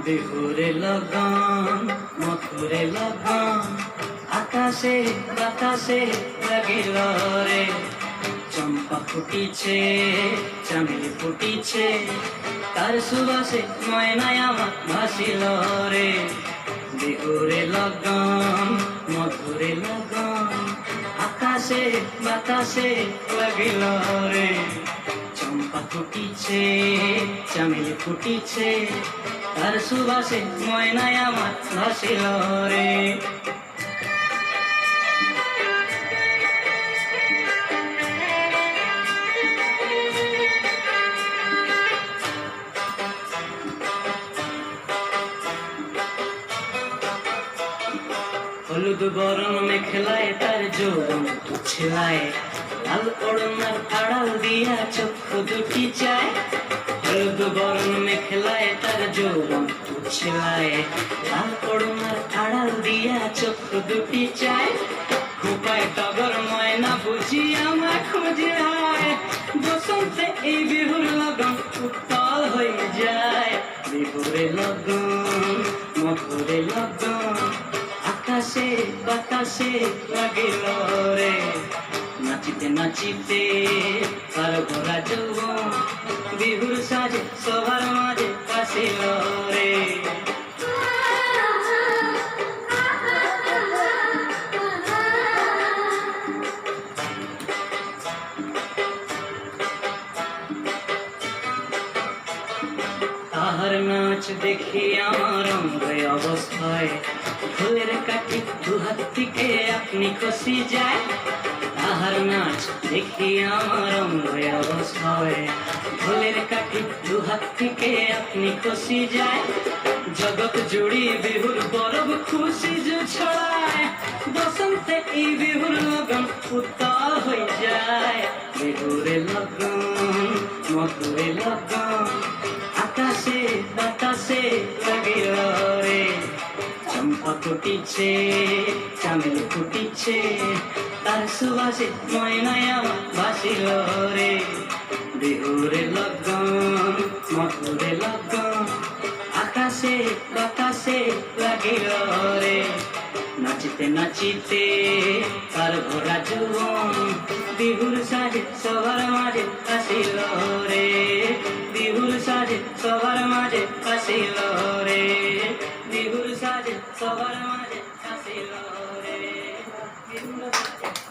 বিহুরে লগন মথুরে লগন আকাশে বাতাসে লাগিল রে চম্পা ফুটিছে চামেলি ফুটিছে তার সুবাসে ময়নায় আমার ভাসিল রে বিহুরে লগন মধুরে লগন আকাশে বাতাসে লাগিল রে চম্পা ফুটিছে চামেলি ফুটিছে তার সুবাসে ময়নায় আমার ভাসিল রে হলুদ বরণ মেখলায় তার যৌবন ছেলায় লাল ওড়নার আড়াল দিয়া চক্ষু দুটি চায় হলুদ বরণ মেখলায় তার যৌবন ছেলায় লাল ওড়নার আড়াল দিয়া চক্ষু দুটি চায় খোপায় টগর ময়না বুঝি আমার খুঁজিয়ায় বসন্তে এই বিহুর লগন উত্তাল হয়ে যায় বিহুরে লগন মধুরে লগন আকাশে বাতাসে লাগিল রে নাচিতে নাচিতে তার ভরা যৌবন বিহুর সাজে সবার মাঝে আসিল রে তাহার নাচ দেখি আমার অঙ্গে অবস্থায় ফুলের কাঠি দু হাত থেকে আপনি খসি যায় তাহার নাচ দেখি আমার অঙ্গে অবস্থায় ফুলের কাঠি দু হাত থেকে আপনি খসি যায় জগৎ জুড়ি বিহুর পরব খুশি যে ছড়ায় বসন্তে এই বিহুর লগন উত্তাল হয়ে যায় বিহুরে লগন মধুরে লগন আকাশে বাতাসে লাগিল রে চম্পা ফুটিছে চামেলি ফুটিছে তার সুবাসে ময়নায় আমার ভাসিল রে বিহুরে লগন মধুরে লগন আকাশে বাতাসে লাগিল রে নাচিতে নাচিতে তার ভরা যৌবন বিহুর সাজে সবার মাঝে আসিল রে বিহুর সাজে সবার মাঝে আসিল রে বিহুর সাজে সবার মাঝে আসিল রে বিহুর সাজে